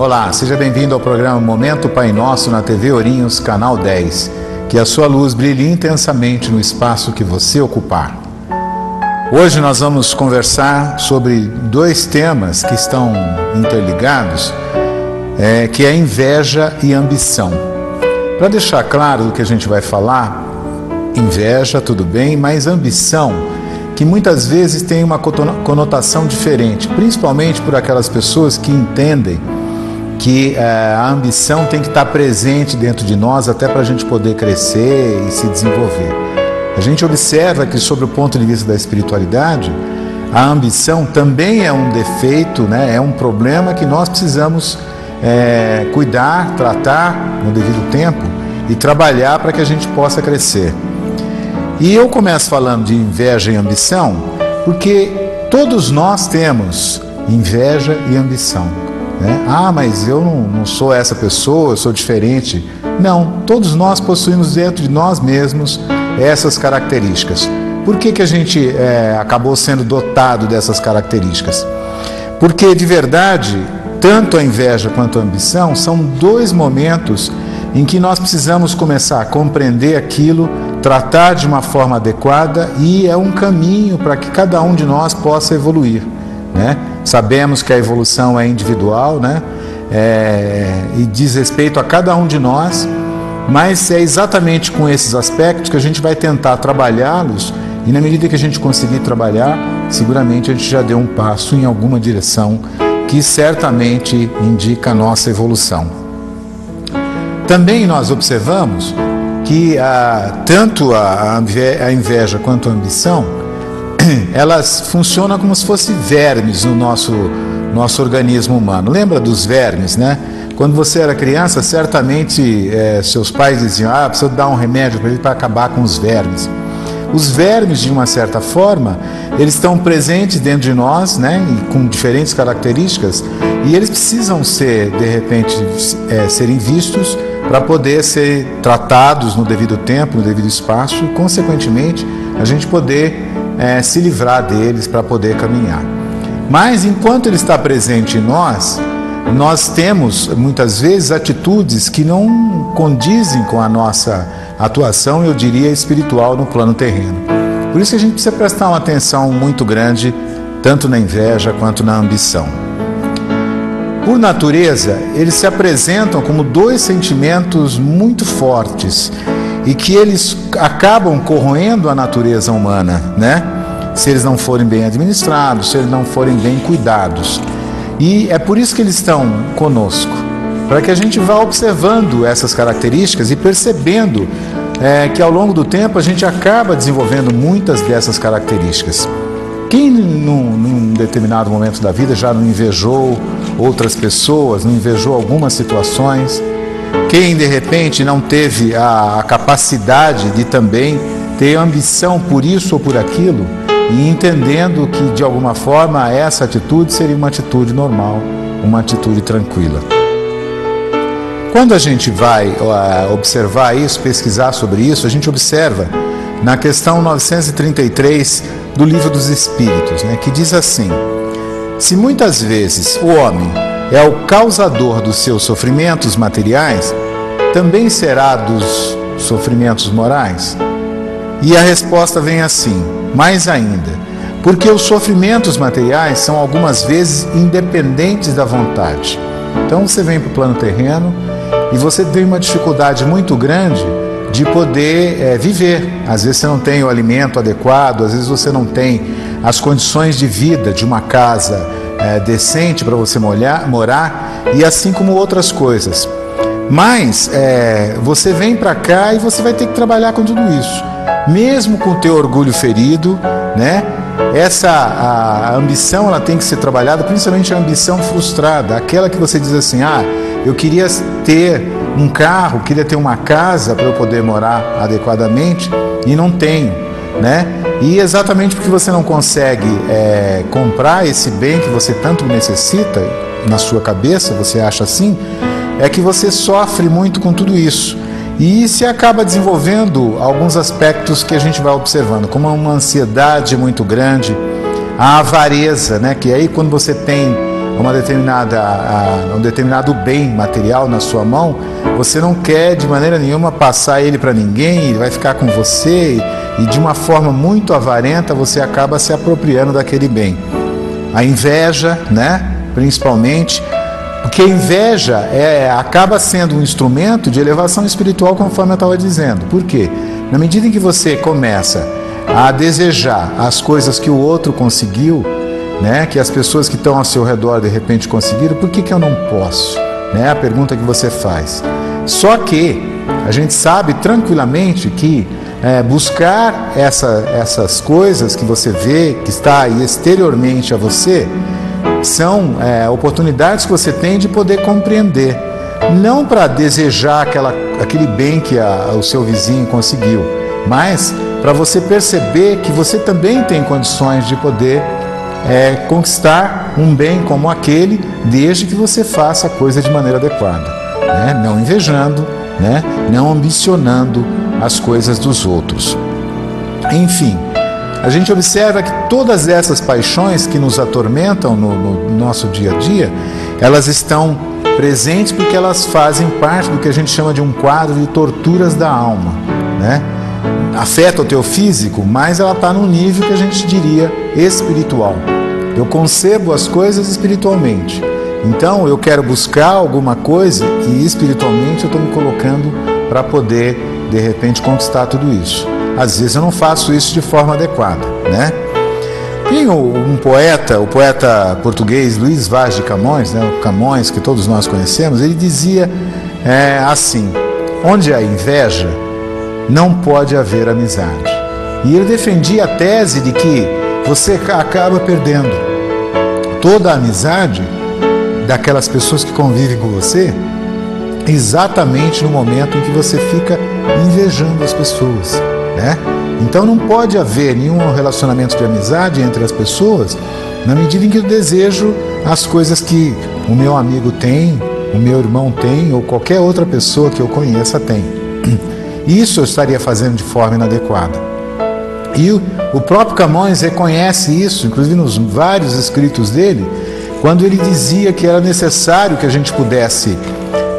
Olá, seja bem-vindo ao programa Momento Pai Nosso na TV Ourinhos, canal 10. Que a sua luz brilhe intensamente no espaço que você ocupar. Hoje nós vamos conversar sobre dois temas que estão interligados, que é inveja e ambição. Para deixar claro do que a gente vai falar, inveja, tudo bem, mas ambição, que muitas vezes tem uma conotação diferente, principalmente por aquelas pessoas que entendem que a ambição tem que estar presente dentro de nós até para a gente poder crescer e se desenvolver. A gente observa que, sob o ponto de vista da espiritualidade, a ambição também é um defeito, né? É um problema que nós precisamos cuidar, tratar no devido tempo e trabalhar para que a gente possa crescer. E eu começo falando de inveja e ambição porque todos nós temos inveja e ambição. Ah, mas eu não sou essa pessoa, eu sou diferente. Não, todos nós possuímos dentro de nós mesmos essas características. Por que a gente acabou sendo dotado dessas características? Porque, de verdade, tanto a inveja quanto a ambição são dois momentos em que nós precisamos começar a compreender aquilo, tratar de uma forma adequada, e é um caminho para que cada um de nós possa evoluir, né? Sabemos que a evolução é individual, né? E diz respeito a cada um de nós, mas é exatamente com esses aspectos que a gente vai tentar trabalhá-los, e na medida que a gente conseguir trabalhar, seguramente a gente já deu um passo em alguma direção que certamente indica a nossa evolução. Também nós observamos que tanto a inveja quanto a ambição, elas funcionam como se fossem vermes no nosso organismo humano. Lembra dos vermes, né? Quando você era criança, certamente seus pais diziam: precisa dar um remédio para ele para acabar com os vermes. Os vermes, de uma certa forma, eles estão presentes dentro de nós, né? E com diferentes características, e eles precisam ser, de repente, serem vistos para poder ser tratados no devido tempo, no devido espaço, e, consequentemente, a gente poder se livrar deles para poder caminhar. Mas enquanto ele está presente em nós, nós temos muitas vezes atitudes que não condizem com a nossa atuação, eu diria, espiritual no plano terreno. Por isso que a gente precisa prestar uma atenção muito grande, tanto na inveja quanto na ambição. Por natureza, eles se apresentam como dois sentimentos muito fortes e que eles acabam corroendo a natureza humana, né? Se eles não forem bem administrados, se eles não forem bem cuidados. E é por isso que eles estão conosco, para que a gente vá observando essas características e percebendo que ao longo do tempo a gente acaba desenvolvendo muitas dessas características. Quem num determinado momento da vida já não invejou outras pessoas, não invejou algumas situações? Quem de repente não teve a capacidade de também ter ambição por isso ou por aquilo, e entendendo que de alguma forma essa atitude seria uma atitude normal, uma atitude tranquila. Quando a gente vai observar isso, pesquisar sobre isso, a gente observa na questão 933 do Livro dos Espíritos, né, que diz assim: se muitas vezes o homem é o causador dos seus sofrimentos materiais, também será dos sofrimentos morais? E a resposta vem assim: mais ainda, porque os sofrimentos materiais são algumas vezes independentes da vontade. Então você vem para o plano terreno e você tem uma dificuldade muito grande de poder viver. Às vezes você não tem o alimento adequado, às vezes você não tem as condições de vida de uma casa decente para você morar, e assim como outras coisas. Mas você vem para cá e você vai ter que trabalhar com tudo isso, mesmo com o teu orgulho ferido, né? A ambição, ela tem que ser trabalhada, principalmente a ambição frustrada, aquela que você diz assim: eu queria ter um carro, queria ter uma casa para eu poder morar adequadamente e não tenho, né? E exatamente porque você não consegue comprar esse bem que você tanto necessita, na sua cabeça você acha assim, é que você sofre muito com tudo isso. E se acaba desenvolvendo alguns aspectos que a gente vai observando, como uma ansiedade muito grande, a avareza, né? Que aí quando você tem um determinado bem material na sua mão, você não quer de maneira nenhuma passar ele para ninguém, ele vai ficar com você, e de uma forma muito avarenta você acaba se apropriando daquele bem. A inveja, né? Principalmente, porque a inveja acaba sendo um instrumento de elevação espiritual, conforme eu estava dizendo. Por quê? Na medida em que você começa a desejar as coisas que o outro conseguiu, né, que as pessoas que estão ao seu redor de repente conseguiram, por que eu não posso? Né, a pergunta que você faz. Só que a gente sabe tranquilamente que buscar essas coisas que você vê, que está aí exteriormente a você, são oportunidades que você tem de poder compreender, não para desejar aquele bem que o seu vizinho conseguiu, mas para você perceber que você também tem condições de poder conquistar um bem como aquele, desde que você faça a coisa de maneira adequada, né? Não invejando, né? Não ambicionando as coisas dos outros. Enfim, a gente observa que todas essas paixões que nos atormentam no nosso dia a dia, elas estão presentes porque elas fazem parte do que a gente chama de um quadro de torturas da alma, né? Afeta o teu físico, mas ela está num nível que a gente diria espiritual. Eu concebo as coisas espiritualmente. Então eu quero buscar alguma coisa e espiritualmente eu estou me colocando para poder, de repente, conquistar tudo isso. Às vezes eu não faço isso de forma adequada, né? Tem um poeta, o poeta português Luís Vaz de Camões, né? O Camões, que todos nós conhecemos, ele dizia assim: onde há inveja, não pode haver amizade. E ele defendia a tese de que você acaba perdendo toda a amizade daquelas pessoas que convivem com você exatamente no momento em que você fica invejando as pessoas, né? Então não pode haver nenhum relacionamento de amizade entre as pessoas na medida em que eu desejo as coisas que o meu amigo tem, o meu irmão tem, ou qualquer outra pessoa que eu conheça tem. Isso eu estaria fazendo de forma inadequada. E o próprio Camões reconhece isso, inclusive nos vários escritos dele, quando ele dizia que era necessário que a gente pudesse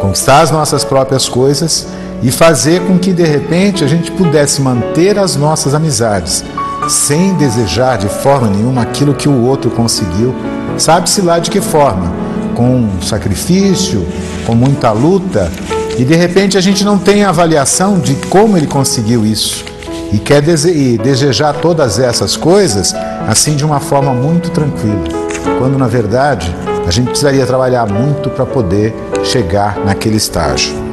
conquistar as nossas próprias coisas e fazer com que, de repente, a gente pudesse manter as nossas amizades, sem desejar de forma nenhuma aquilo que o outro conseguiu, sabe-se lá de que forma, com sacrifício, com muita luta, e de repente a gente não tem a avaliação de como ele conseguiu isso, e quer desejar todas essas coisas assim de uma forma muito tranquila, quando na verdade a gente precisaria trabalhar muito para poder chegar naquele estágio.